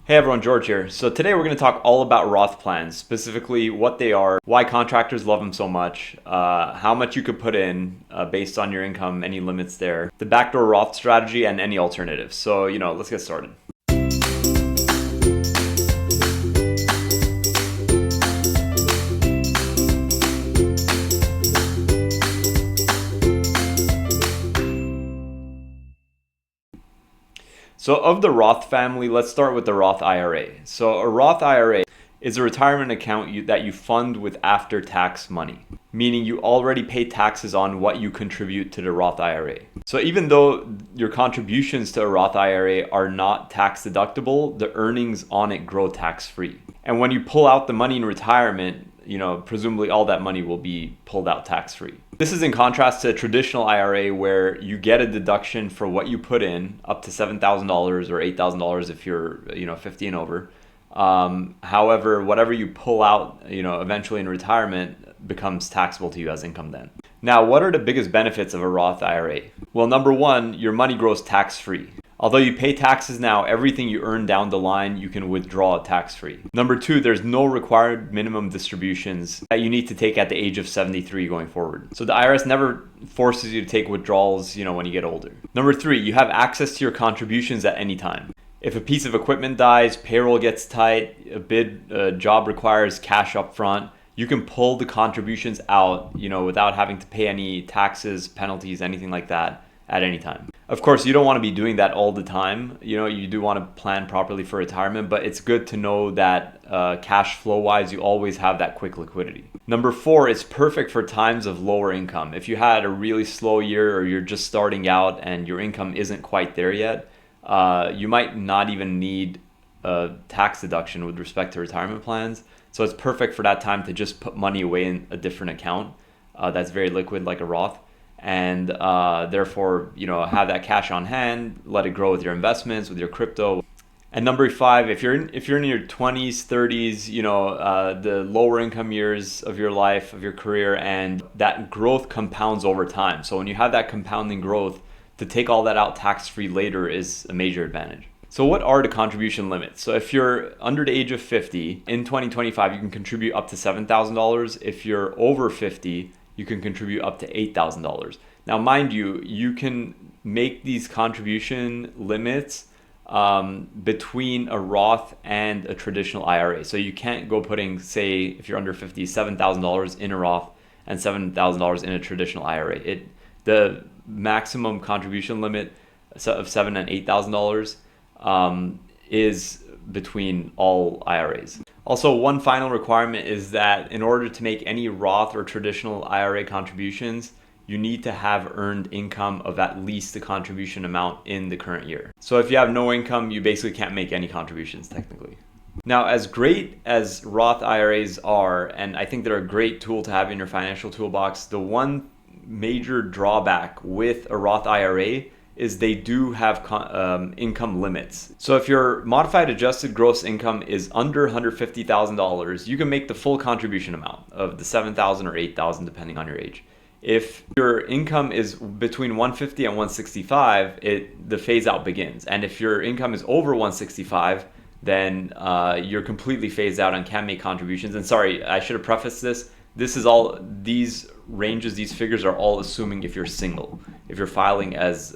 Hey everyone, George here. So today we're going to talk all about Roth plans, specifically what they are, why contractors love them so much, how much you could put in based on your income, any limits there, the backdoor Roth strategy, and any alternatives. So, let's get started. So of the Roth family, let's start with the Roth IRA. So a Roth IRA is a retirement account that you fund with after-tax money, meaning you already pay taxes on what you contribute to the Roth IRA. So even though your contributions to a Roth IRA are not tax deductible, the earnings on it grow tax-free. And when you pull out the money in retirement, presumably all that money will be pulled out tax-free. This is in contrast to a traditional IRA where you get a deduction for what you put in up to $7,000 or $8,000 if you're 50 and over. However, whatever you pull out, eventually in retirement becomes taxable to you as income then. Now, what are the biggest benefits of a Roth IRA? Well, number one, your money grows tax-free. Although you pay taxes now, everything you earn down the line, you can withdraw tax-free. Number two, there's no required minimum distributions that you need to take at the age of 73 going forward. So the IRS never forces you to take withdrawals, when you get older. Number three, you have access to your contributions at any time. If a piece of equipment dies, payroll gets tight, a job requires cash up front, you can pull the contributions out, without having to pay any taxes, penalties, anything like that at any time. Of course, you don't want to be doing that all the time. You do want to plan properly for retirement, but it's good to know that cash flow wise, you always have that quick liquidity. Number four, it's perfect for times of lower income. If you had a really slow year or you're just starting out and your income isn't quite there yet, you might not even need a tax deduction with respect to retirement plans. So it's perfect for that time to just put money away in a different account that's very liquid like a Roth. And therefore, have that cash on hand, let it grow with your investments, with your crypto. And number five, if you're in your 20s, 30s, the lower income years of your life, of your career, and that growth compounds over time. So when you have that compounding growth, to take all that out tax-free later is a major advantage. So what are the contribution limits? So if you're under the age of 50, in 2025, you can contribute up to $7,000. If you're over 50, you can contribute up to $8,000. Now, mind you, you can make these contribution limits between a Roth and a traditional IRA. So you can't go putting, say, if you're under 50, $7,000 in a Roth and $7,000 in a traditional IRA. The maximum contribution limit of $7,000 and $8,000 is between all IRAs. Also, one final requirement is that in order to make any Roth or traditional IRA contributions, you need to have earned income of at least the contribution amount in the current year. So if you have no income, you basically can't make any contributions technically. Now, as great as Roth IRAs are, and I think they're a great tool to have in your financial toolbox, the one major drawback with a Roth IRA is they do have income limits. So if your modified adjusted gross income is under $150,000, you can make the full contribution amount of the $7,000 or $8,000 depending on your age. If your income is between $150,000 and $165,000, the phase out begins. And if your income is over $165,000, then you're completely phased out and can't make contributions. And sorry, I should have prefaced this. These ranges, these figures are all assuming if you're single, if you're filing as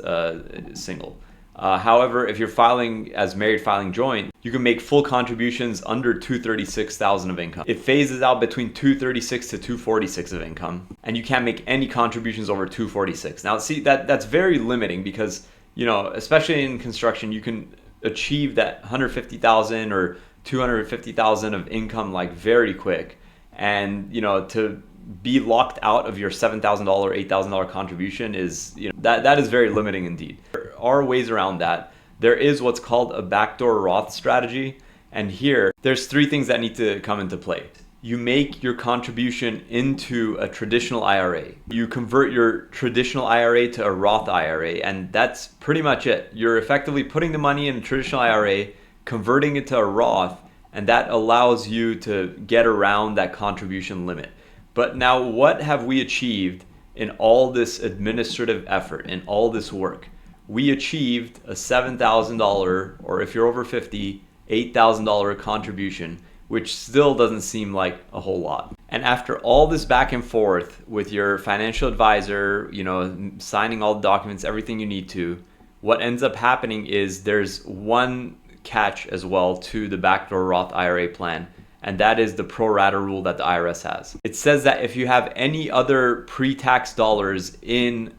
single. However, if you're filing as married filing joint, you can make full contributions under $236,000 of income. It phases out between $236,000 to $246,000 of income, and you can't make any contributions over $246,000. Now, see, that's very limiting because, especially in construction, you can achieve that $150,000 or $250,000 of income like very quick. And to be locked out of your $7,000, $8,000 contribution is that is very limiting indeed. There are ways around that. There is what's called a backdoor Roth strategy, and here there's three things that need to come into play. You make your contribution into a traditional IRA. You convert your traditional IRA to a Roth IRA, and that's pretty much it. You're effectively putting the money in a traditional IRA, converting it to a Roth, and that allows you to get around that contribution limit. But now what have we achieved in all this administrative effort, in all this work? We achieved a $7,000, or if you're over 50, $8,000 contribution, which still doesn't seem like a whole lot. And after all this back and forth with your financial advisor, signing all the documents, everything you need to, what ends up happening is there's one catch as well to the backdoor Roth IRA plan, and that is the pro rata rule that the IRS has. It says that if you have any other pre-tax dollars in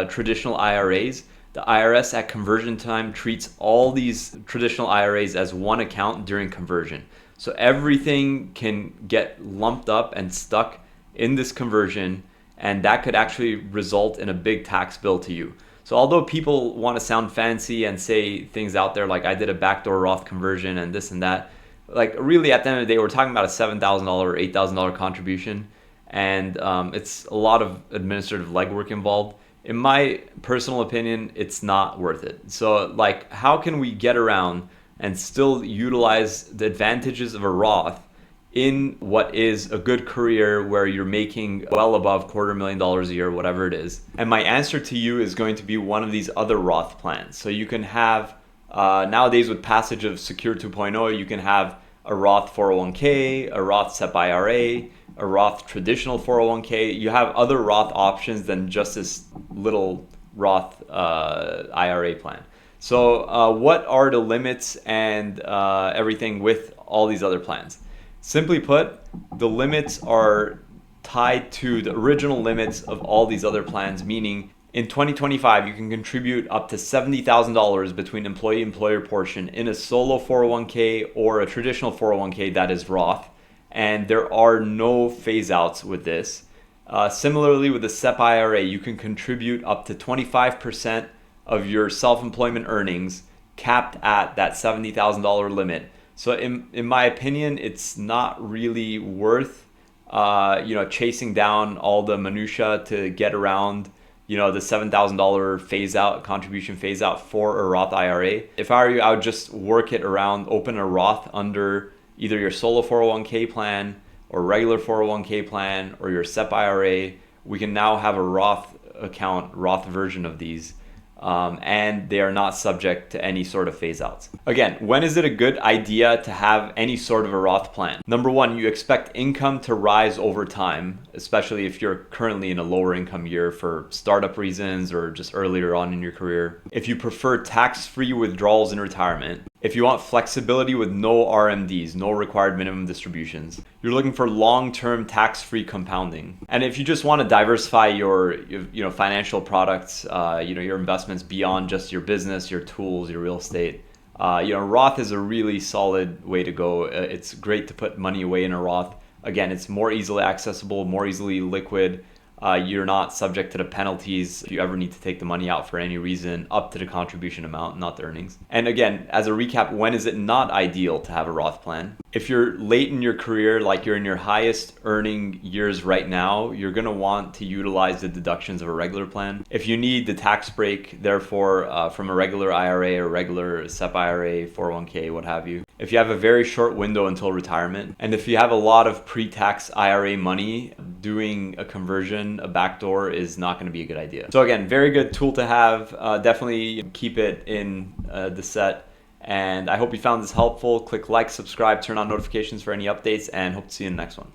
traditional IRAs, the IRS at conversion time treats all these traditional IRAs as one account during conversion. So everything can get lumped up and stuck in this conversion, and that could actually result in a big tax bill to you. So although people want to sound fancy and say things out there like I did a backdoor Roth conversion and this and that, like really at the end of the day, we're talking about a $7,000 or $8,000 contribution, and it's a lot of administrative legwork involved. In my personal opinion, it's not worth it. So like, how can we get around and still utilize the advantages of a Roth in what is a good career where you're making well above $250,000 a year, whatever it is? And my answer to you is going to be one of these other Roth plans. So you can have, nowadays with passage of Secure 2.0, you can have a Roth 401k, a Roth SEP IRA, a Roth traditional 401k. You have other Roth options than just this little Roth IRA plan. So what are the limits and everything with all these other plans? Simply put, the limits are tied to the original limits of all these other plans, meaning in 2025, you can contribute up to $70,000 between employee-employer portion in a solo 401k or a traditional 401k that is Roth, and there are no phase-outs with this. Similarly, with the SEP IRA, you can contribute up to 25% of your self-employment earnings, capped at that $70,000 limit. So in my opinion, it's not really worth chasing down all the minutia to get around the $7,000 contribution phase out for a Roth IRA. If I were you, I would just work it around, open a Roth under either your solo 401k plan or regular 401k plan or your SEP IRA. We can now have a Roth account, Roth version of these. And they are not subject to any sort of phase outs. Again, when is it a good idea to have any sort of a Roth plan? Number one, you expect income to rise over time, especially if you're currently in a lower income year for startup reasons or just earlier on in your career. If you prefer tax-free withdrawals in retirement, if you want flexibility with no RMDs, no required minimum distributions, you're looking for long-term tax-free compounding. And if you just want to diversify your financial products, your investments beyond just your business, your tools, your real estate, Roth is a really solid way to go. It's great to put money away in a Roth. Again, it's more easily accessible, more easily liquid. You're not subject to the penalties if you ever need to take the money out for any reason, up to the contribution amount, not the earnings. And again, as a recap, when is it not ideal to have a Roth plan? If you're late in your career, like you're in your highest earning years right now, you're going to want to utilize the deductions of a regular plan. If you need the tax break, therefore, from a regular IRA or regular SEP IRA, 401k, what have you. If you have a very short window until retirement, and if you have a lot of pre-tax IRA money, doing a conversion, a backdoor is not going to be a good idea. So again, very good tool to have. Definitely keep it in the set. And I hope you found this helpful. Click like, subscribe, turn on notifications for any updates, and hope to see you in the next one.